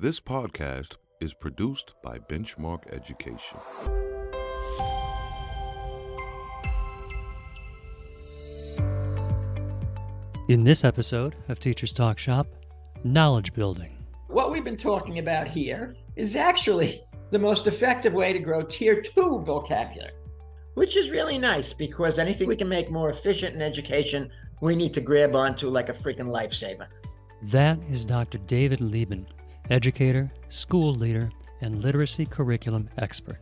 This podcast is produced by Benchmark Education. In this episode of Teachers Talk Shop, knowledge building. What we've been talking about here is actually the most effective way to grow Tier 2 vocabulary, which is really nice because anything we can make more efficient in education, we need to grab onto like a freaking lifesaver. That is Dr. David Liben, educator, school leader, and literacy curriculum expert.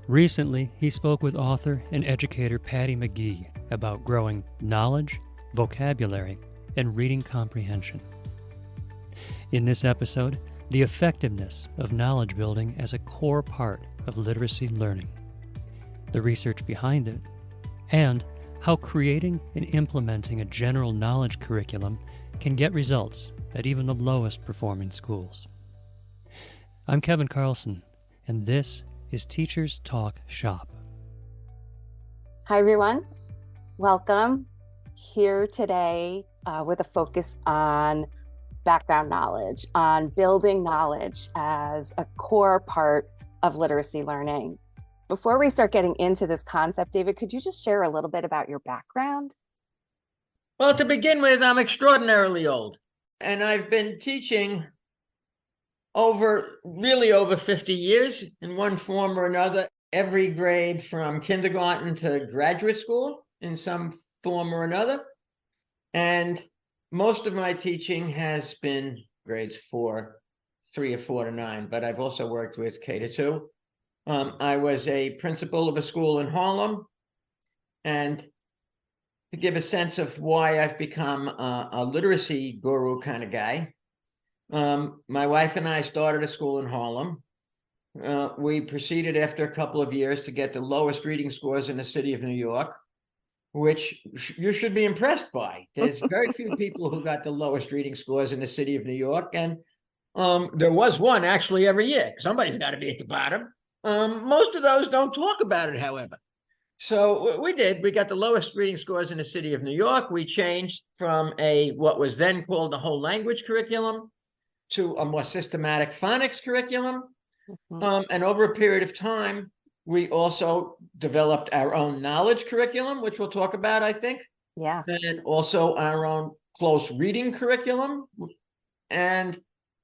Recently, he spoke with author and educator Patty McGee about growing knowledge, vocabulary, and reading comprehension. In this episode, the effectiveness of knowledge building as a core part of literacy learning, the research behind it, and how creating and implementing a general knowledge curriculum can get results at even the lowest performing schools. I'm Kevin Carlson, and this is Teachers Talk Shop. Hi, everyone. Welcome. Here today with a focus on background knowledge, on building knowledge as a core part of literacy learning. Before we start getting into this concept, David, could you just share a little bit about your background? Well, to begin with, I'm extraordinarily old, and I've been teaching over 50 years in one form or another, every grade from kindergarten to graduate school in some form or another. And most of my teaching has been grades 3 or 4 to 9, but I've also worked with K to 2. I was a principal of a school in Harlem, and to give a sense of why I've become a literacy guru kind of guy, my wife and I started a school in Harlem. We proceeded after a couple of years to get the lowest reading scores in the city of New York, which you should be impressed by. There's very few people who got the lowest reading scores in the city of New York, and there was one actually every year. Somebody's got to be at the bottom. Most of those don't talk about it, however. So we did. We got the lowest reading scores in the city of New York. We changed from what was then called the whole language curriculum to a more systematic phonics curriculum. And over a period of time, we also developed our own knowledge curriculum, which we'll talk about, I think. Yeah. And also our own close reading curriculum. And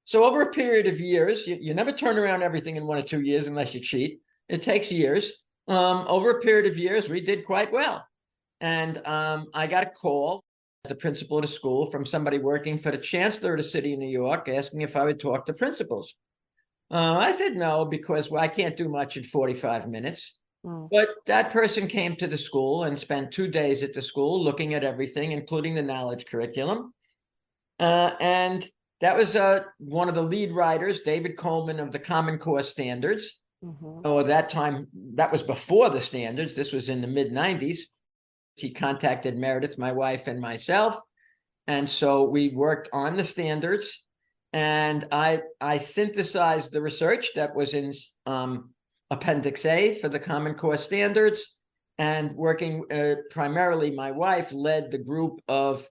so over a period of years, you never turn around everything in 1 or 2 years unless you cheat. It takes years. Over a period of years, we did quite well. And I got a call as a principal at a school from somebody working for the chancellor of the city of New York asking if I would talk to principals. I said no, because I can't do much in 45 minutes. But that person came to the school and spent 2 days at the school looking at everything, including the knowledge curriculum. And that was one of the lead writers, David Coleman of the Common Core Standards. At that time, that was before the standards. This was in the mid-90s. He contacted Meredith, my wife, and myself. And so we worked on the standards. And I synthesized the research that was in Appendix A for the Common Core Standards. And working primarily, my wife led the group of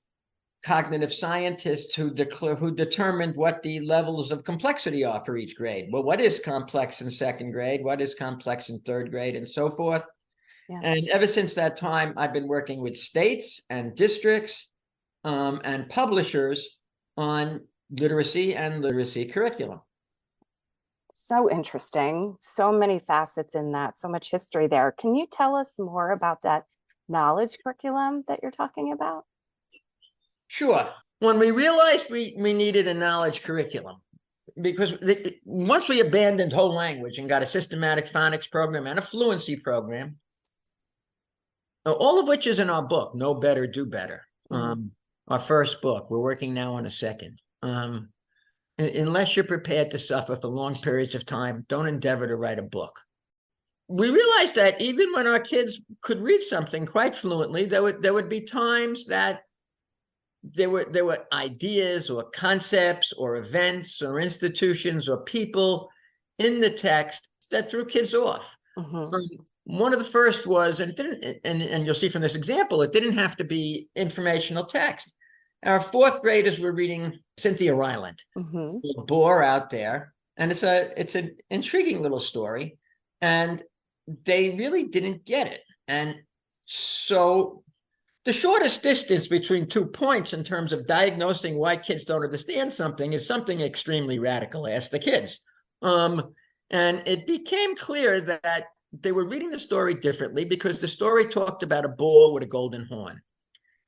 cognitive scientists who determined what the levels of complexity are for each grade. Well, what is complex in second grade? What is complex in third grade, and so forth? Yeah. And ever since that time, I've been working with states and districts and publishers on literacy and literacy curriculum. So interesting. So many facets in that, so much history there. Can you tell us more about that knowledge curriculum that you're talking about? Sure. When we realized we needed a knowledge curriculum, because once we abandoned whole language and got a systematic phonics program and a fluency program, all of which is in our book, Know Better, Do Better, our first book. We're working now on a second. Unless you're prepared to suffer for long periods of time, don't endeavor to write a book. We realized that even when our kids could read something quite fluently, there would be times that there were ideas or concepts or events or institutions or people in the text that threw kids off. One of the first was, and you'll see from this example, it didn't have to be informational text. our fourth graders were reading Cynthia Ryland, a boar out there. And it's an intriguing little story. And they really didn't get it. And so the shortest distance between 2 points in terms of diagnosing why kids don't understand something is something extremely radical. Ask the kids. And it became clear that they were reading the story differently because the story talked about a bull with a golden horn.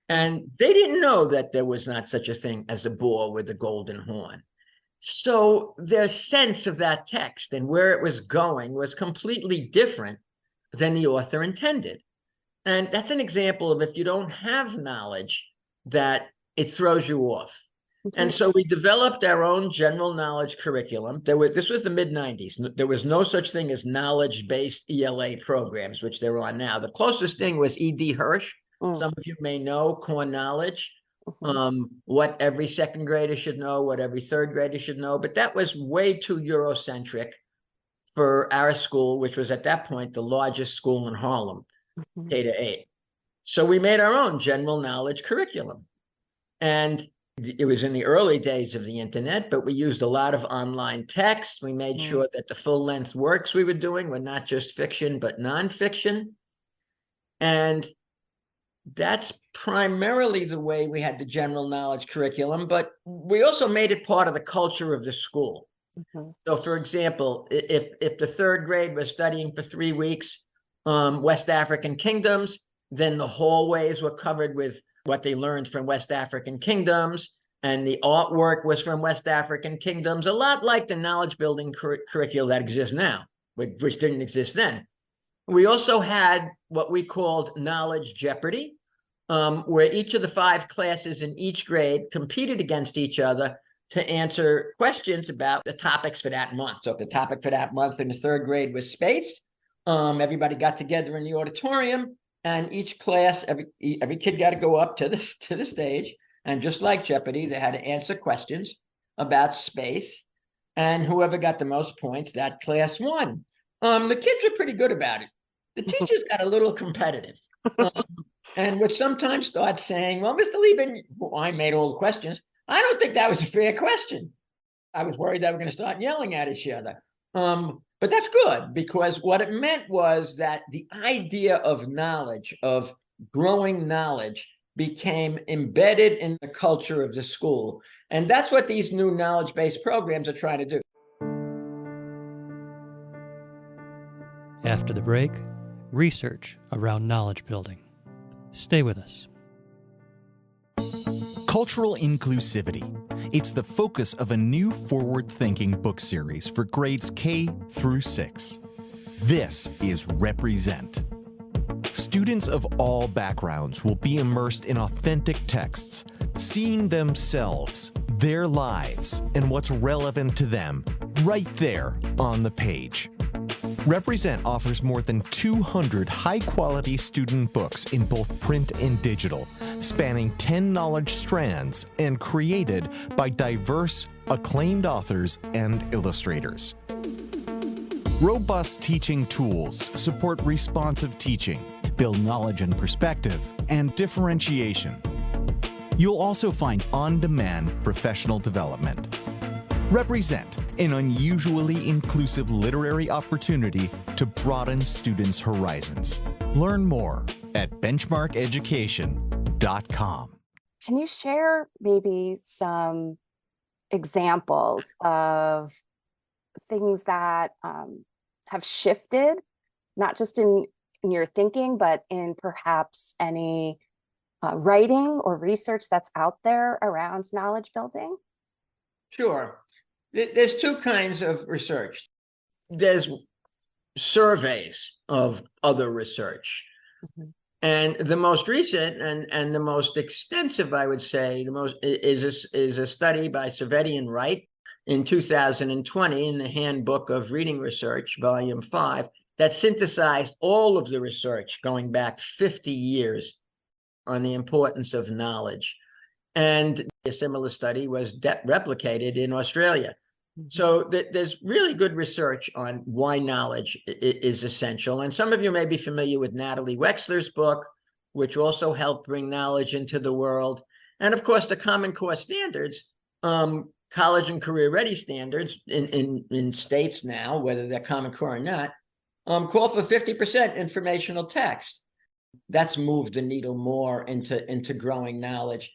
And they didn't know that there was not such a thing as a bull with a golden horn. So their sense of that text and where it was going was completely different than the author intended. And that's an example of if you don't have knowledge, that it throws you off. And so we developed our own general knowledge curriculum. This was the mid-90s. There was no such thing as knowledge-based ELA programs, which they're on now. The closest thing was E.D. Hirsch. Some of you may know Core Knowledge, what every second grader should know, what every third grader should know. But that was way too Eurocentric for our school, which was at that point the largest school in Harlem, K-8. So we made our own general knowledge curriculum. And it was in the early days of the internet, but we used a lot of online text. We made sure that the full-length works we were doing were not just fiction, but nonfiction. And that's primarily the way we had the general knowledge curriculum, but we also made it part of the culture of the school. So, for example, if the third grade was studying for 3 weeks West African kingdoms, then the hallways were covered with what they learned from West African kingdoms, and the artwork was from West African kingdoms, a lot like the knowledge building curriculum that exists now, which didn't exist then. We also had what we called Knowledge Jeopardy, where each of the 5 classes in each grade competed against each other to answer questions about the topics for that month. So if the topic for that month in the third grade was space, everybody got together in the auditorium, and each class, every kid got to go up to the stage, and just like Jeopardy, they had to answer questions about space, and whoever got the most points, that class won. The kids were pretty good about it. The teachers got a little competitive and would sometimes start saying, well, Mr. Liben, I made all the questions. I don't think that was a fair question. I was worried that we're going to start yelling at each other. But that's good, because what it meant was that the idea of knowledge, of growing knowledge, became embedded in the culture of the school. And that's what these new knowledge-based programs are trying to do. After the break, research around knowledge building. Stay with us. Cultural inclusivity. It's the focus of a new forward-thinking book series for grades K through 6. This is Represent. Students of all backgrounds will be immersed in authentic texts, seeing themselves, their lives, and what's relevant to them right there on the page. Represent offers more than 200 high-quality student books in both print and digital, spanning 10 knowledge strands and created by diverse, acclaimed authors and illustrators. Robust teaching tools support responsive teaching, build knowledge and perspective, and differentiation. You'll also find on-demand professional development. Represent, an unusually inclusive literary opportunity to broaden students' horizons. Learn more at benchmarkeducation.com. Can you share maybe some examples of things that have shifted, not just in your thinking, but in perhaps any writing or research that's out there around knowledge building? Sure. There's 2 kinds of research. There's surveys of other research. And the most recent and the most extensive, I would say, is a study by Cervetti and Wright in 2020 in the Handbook of Reading Research, Volume 5, that synthesized all of the research going back 50 years on the importance of knowledge. And a similar study was replicated in Australia. So there's really good research on why knowledge is essential. And some of you may be familiar with Natalie Wexler's book, which also helped bring knowledge into the world. And of course, the Common Core standards, college and career ready standards in states now, whether they're Common Core or not, call for 50% informational text. That's moved the needle more into growing knowledge.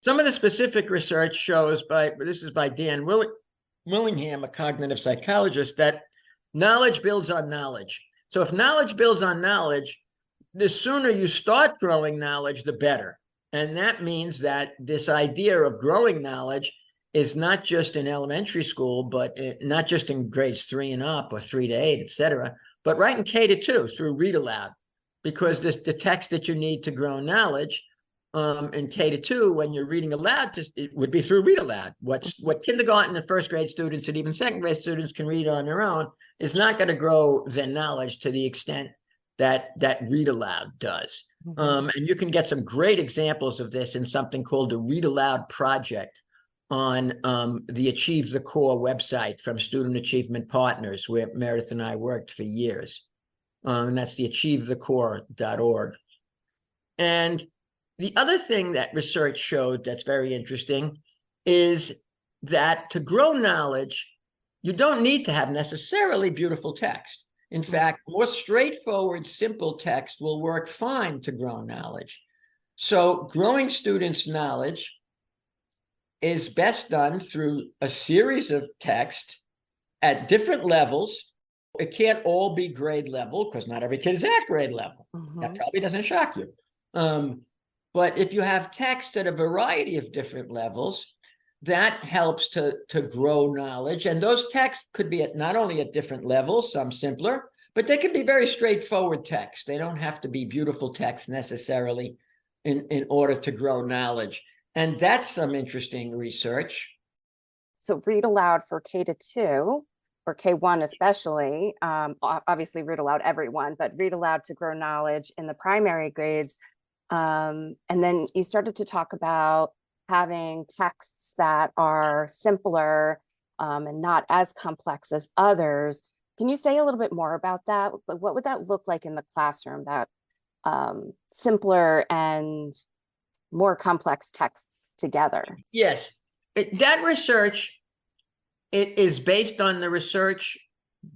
Some of the specific research shows this is by Dan Willingham, a cognitive psychologist, that knowledge builds on knowledge. So if knowledge builds on knowledge, the sooner you start growing knowledge, the better. And that means that this idea of growing knowledge is not just in elementary school, but not just in grades 3 and up or 3 to 8, et cetera, but right in K to 2 through read aloud, because the text that you need to grow knowledge in K to 2, when you're reading aloud, it would be through read aloud. What kindergarten and first grade students and even second grade students can read on their own is not going to grow their knowledge to the extent that read aloud does. And you can get some great examples of this in something called the Read Aloud Project on the Achieve the Core website from Student Achievement Partners, where Meredith and I worked for years. And that's the achievethecore.org. And the other thing that research showed that's very interesting is that to grow knowledge, you don't need to have necessarily beautiful text. In fact, more straightforward, simple text will work fine to grow knowledge. So growing students' knowledge is best done through a series of texts at different levels. It can't all be grade level because not every kid is at grade level. That probably doesn't shock you. But if you have text at a variety of different levels, that helps to grow knowledge. And those texts could be not only at different levels, some simpler, but they can be very straightforward text. They don't have to be beautiful text necessarily in order to grow knowledge. And that's some interesting research. So read aloud for K to 2, or K1 especially, obviously read aloud everyone, but read aloud to grow knowledge in the primary grades. And then you started to talk about having texts that are simpler and not as complex as others. Can you say a little bit more about that? What would that look like in the classroom, that simpler and more complex texts together? Yes, that research, it is based on the research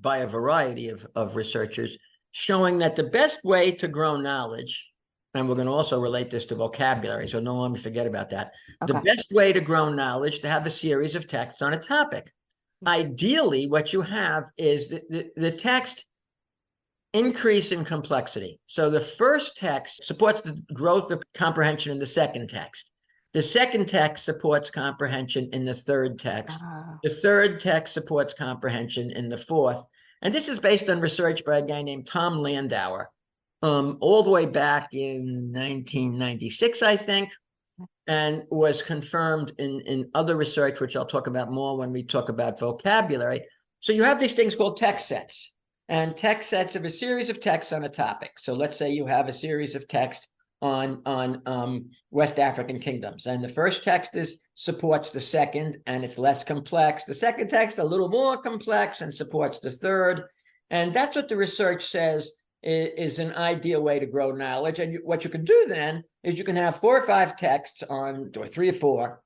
by a variety of researchers showing that the best way to grow knowledge, and we're going to also relate this to vocabulary, so no longer forget about that. Okay. The best way to grow knowledge, to have a series of texts on a topic. Ideally, what you have is the text increase in complexity. So the first text supports the growth of comprehension in the second text. The second text supports comprehension in the third text. The third text supports comprehension in the fourth. And this is based on research by a guy named Tom Landauer, all the way back in 1996, I think, and was confirmed in other research, which I'll talk about more when we talk about vocabulary. So you have these things called text sets, and text sets of a series of texts on a topic. So let's say you have a series of texts on West African kingdoms, and the first text supports the second, and it's less complex. The second text a little more complex and supports the third, and that's what the research says is an ideal way to grow knowledge. And what you can do then is you can have 4 or 5 texts or 3 or 4.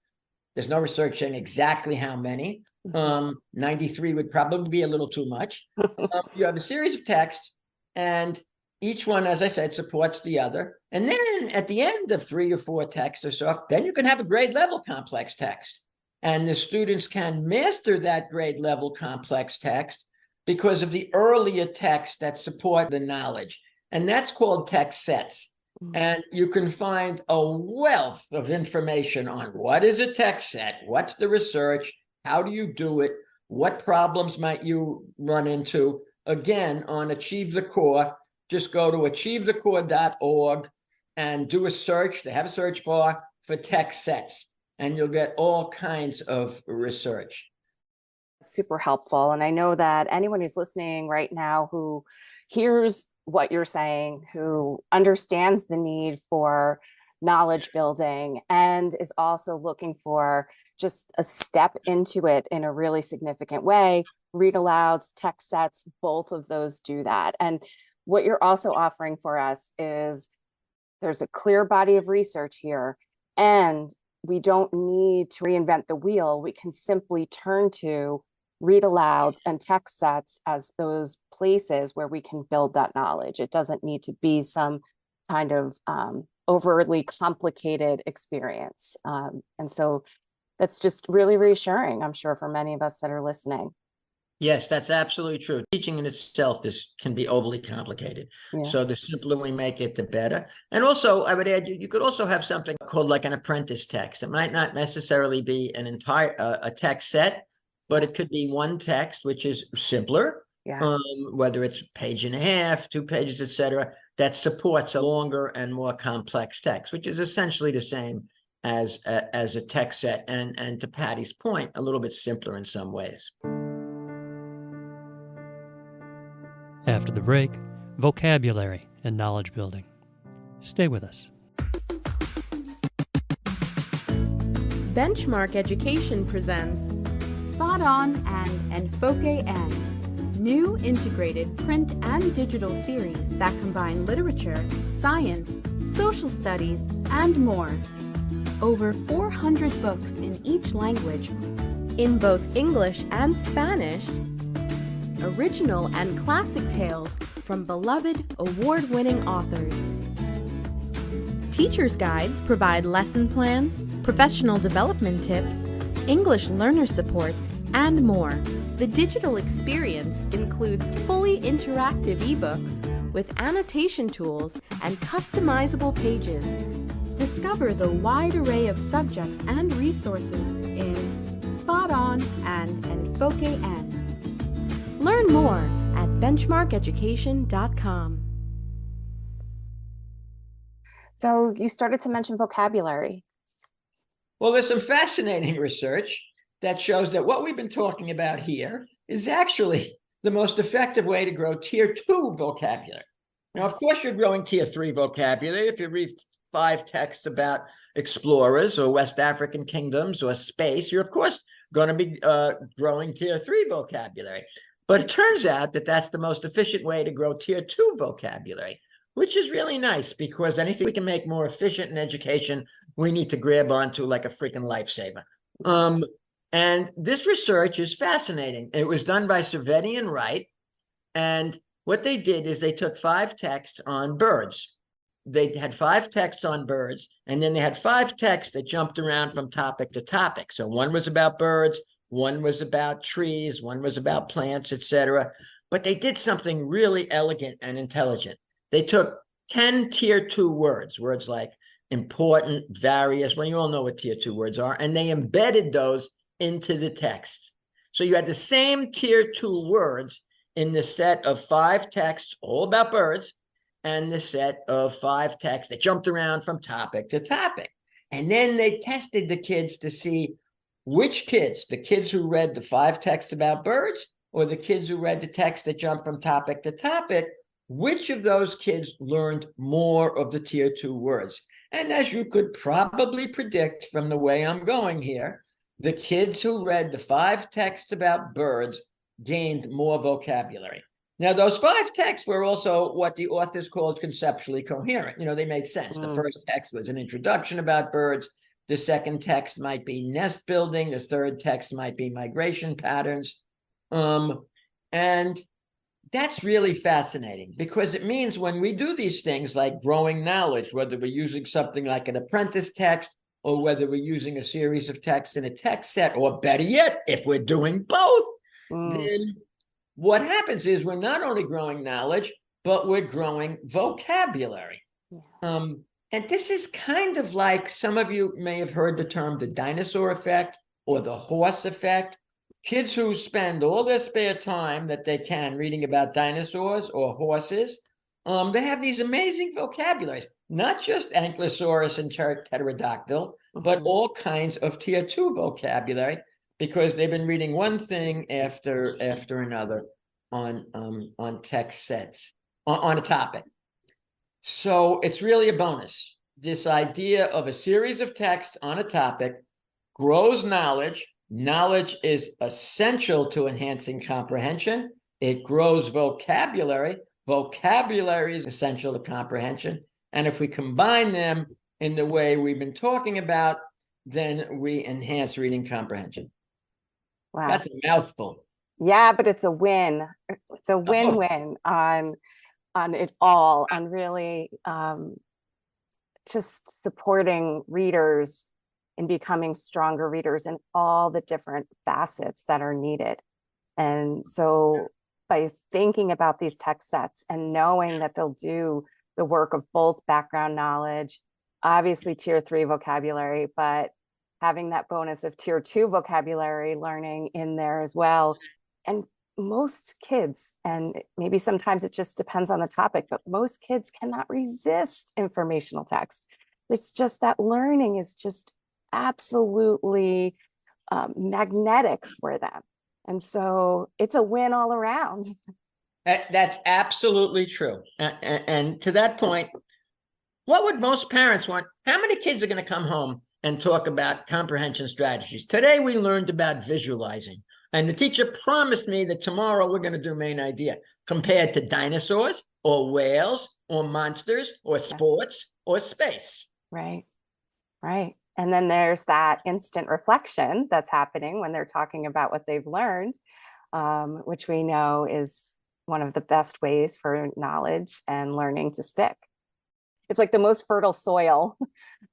There's no research saying exactly how many. 93 would probably be a little too much. You have a series of texts, and each one, as I said, supports the other. And then at the end of 3 or 4 texts or so, then you can have a grade level complex text. And the students can master that grade level complex text because of the earlier texts that support the knowledge. And that's called text sets. And you can find a wealth of information on what is a text set, what's the research, how do you do it, what problems might you run into. Again, on Achieve the Core, just go to achievethecore.org and do a search. They have a search bar for text sets, and you'll get all kinds of research. Super helpful. And I know that anyone who's listening right now who hears what you're saying, who understands the need for knowledge building and is also looking for just a step into it in a really significant way, read alouds, text sets, both of those do that. And what you're also offering for us is there's a clear body of research here, And we don't need to reinvent the wheel. We can simply turn to read alouds and text sets as those places where we can build that knowledge. It doesn't need to be some kind of overly complicated experience. And so that's just really reassuring, I'm sure, for many of us that are listening. Yes, that's absolutely true. Teaching in itself can be overly complicated. Yeah. So the simpler we make it, the better. And also, I would add, you could also have something called like an apprentice text. It might not necessarily be an entire a text set, but it could be one text, which is simpler, Yeah. whether it's page and a half, 2 pages, etc., that supports a longer and more complex text, which is essentially the same as a text set. And to Patty's point, a little bit simpler in some ways. After the break, vocabulary and knowledge building. Stay with us. Benchmark Education presents Spot On and Enfoque N, new integrated print and digital series that combine literature, science, social studies, and more. Over 400 books in each language, in both English and Spanish, original and classic tales from beloved award-winning authors. Teacher's guides provide lesson plans, professional development tips, English learner supports, and more. The digital experience includes fully interactive ebooks with annotation tools and customizable pages. Discover the wide array of subjects and resources in Spot On and Enfoque N. Learn more at benchmarkeducation.com. So you started to mention vocabulary. Well, there's some fascinating research that shows that what we've been talking about here is actually the most effective way to grow tier 2 vocabulary. Now, of course, you're growing tier 3 vocabulary if you read 5 texts about explorers or West African kingdoms or space. You're, of course, going to be growing tier 3 vocabulary. But it turns out that that's the most efficient way to grow tier 2 vocabulary, which is really nice because anything we can make more efficient in education, we need to grab onto like a freaking lifesaver. And this research is fascinating. It was done by Cervetti and Wright. And what they did is they took 5 texts on birds. They had 5 texts on birds, and then they had 5 texts that jumped around from topic to topic. So one was about birds, one was about trees, one was about plants, etc. But they did something really elegant and intelligent. They took 10 tier 2 words like important, various, well, you all know what tier 2 words are, and they embedded those into the text. So you had the same tier 2 words in the set of 5 texts all about birds and the set of 5 texts that jumped around from topic to topic. And then they tested the kids to see which kids, the kids who read the 5 texts about birds or the kids who read the text that jumped from topic to topic, which of those kids learned more of the tier 2 words. And as you could probably predict from the way I'm going here, the kids who read the 5 texts about birds gained more vocabulary. Now, those 5 texts were also what the authors called conceptually coherent. You know, they made sense. The first text was an introduction about birds. The second text might be nest building. The third text might be migration patterns. And that's really fascinating because it means when we do these things like growing knowledge, whether we're using something like an apprentice text or whether we're using a series of texts in a text set, or better yet, if we're doing both, then what happens is we're not only growing knowledge, but we're growing vocabulary. Yeah. And this is kind of like, some of you may have heard the term the dinosaur effect or the horse effect. Kids who spend all their spare time that they can reading about dinosaurs or horses, they have these amazing vocabularies, not just Ankylosaurus and pterodactyl, but all kinds of tier 2 vocabulary because they've been reading one thing after another on text sets, on a topic. So it's really a bonus. This idea of a series of texts on a topic grows knowledge. Knowledge is essential to enhancing comprehension. It grows vocabulary. Vocabulary is essential to comprehension. And if we combine them, in the way we've been talking about, then we enhance reading comprehension. Wow. That's a mouthful. Yeah, but it's a win. It's a win-win on it all, on really just supporting readers in becoming stronger readers in all the different facets that are needed. And so by thinking about these text sets and knowing that they'll do the work of both background knowledge, obviously tier 3 vocabulary, but having that bonus of tier 2 vocabulary learning in there as well. And most kids, and maybe sometimes it just depends on the topic, but most kids cannot resist informational text. It's just that learning is just absolutely magnetic for them. And so it's a win all around. That's absolutely true. And to that point, what would most parents want? How many kids are going to come home and talk about comprehension strategies? Today, we learned about visualizing. And the teacher promised me that tomorrow we're going to do main idea compared to dinosaurs or whales or monsters or sports or space. Right. And then there's that instant reflection that's happening when they're talking about what they've learned, which we know is one of the best ways for knowledge and learning to stick. It's like the most fertile soil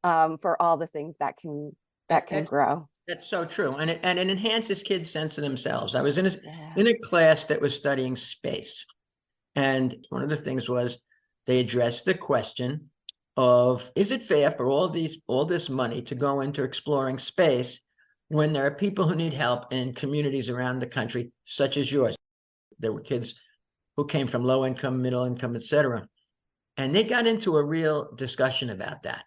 for all the things that can grow. That's so true. And it enhances kids' sense of themselves. I was in a class that was studying space. And one of the things was they addressed the question of, is it fair for all this money to go into exploring space when there are people who need help in communities around the country, such as yours? There were kids who came from low income, middle income, et cetera. And they got into a real discussion about that.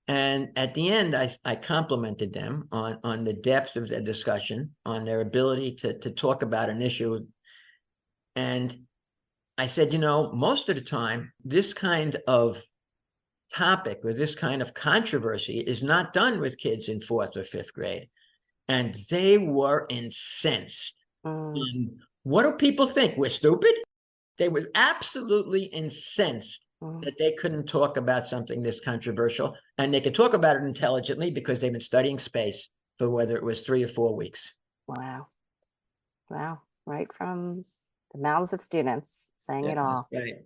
And at the end, I complimented them on the depth of their discussion, on their ability to talk about an issue. And I said, most of the time, this kind of topic or this kind of controversy is not done with kids in 4th or 5th grade. And they were incensed. What do people think? We're stupid? They were absolutely incensed that they couldn't talk about something this controversial, and they could talk about it intelligently because they've been studying space for whether it was 3 or 4 weeks. Wow. Right from the mouths of students saying it all. Right.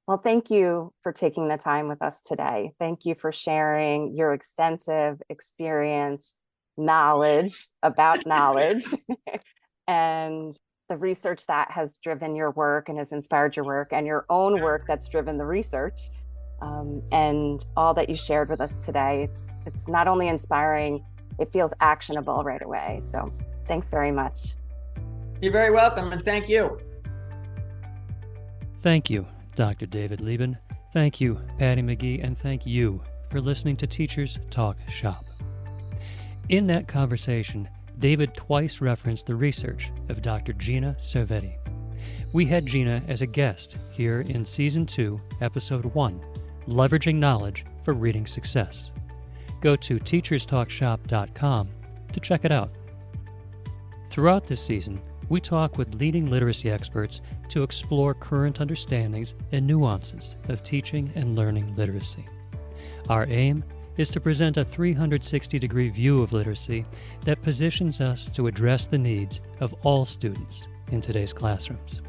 Well, thank you for taking the time with us today. Thank you for sharing your extensive experience, knowledge about knowledge, and the research that has driven your work and has inspired your work, and your own work that's driven the research, and all that you shared with us today. It's not only inspiring, it feels actionable right away. So thanks very much. You're very welcome, and thank you. Thank you, Dr. David Liben. Thank you, Patty McGee, and thank you for listening to Teachers Talk Shop. In that conversation, David twice referenced the research of Dr. Gina Cervetti. We had Gina as a guest here in Season 2, Episode 1, Leveraging Knowledge for Reading Success. Go to teacherstalkshop.com to check it out. Throughout this season, we talk with leading literacy experts to explore current understandings and nuances of teaching and learning literacy. Our aim is to present a 360-degree view of literacy that positions us to address the needs of all students in today's classrooms.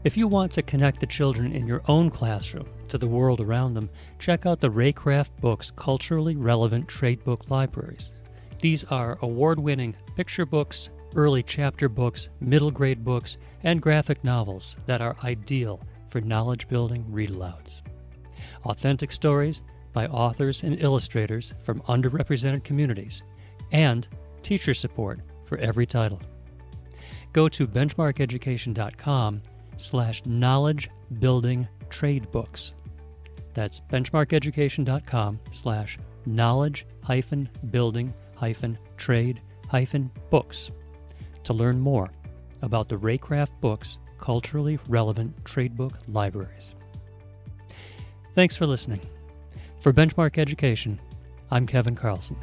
If you want to connect the children in your own classroom to the world around them, check out the Raycraft Books Culturally Relevant Trade Book Libraries. These are award-winning picture books, early chapter books, middle grade books, and graphic novels that are ideal for knowledge-building read-alouds. Authentic stories by authors and illustrators from underrepresented communities, and teacher support for every title. Go to benchmarkeducation.com/knowledge building trade books. That's benchmarkeducation.com/knowledge building trade books to learn more about the Raycraft Books Culturally Relevant Trade Book Libraries. Thanks for listening. For Benchmark Education, I'm Kevin Carlson.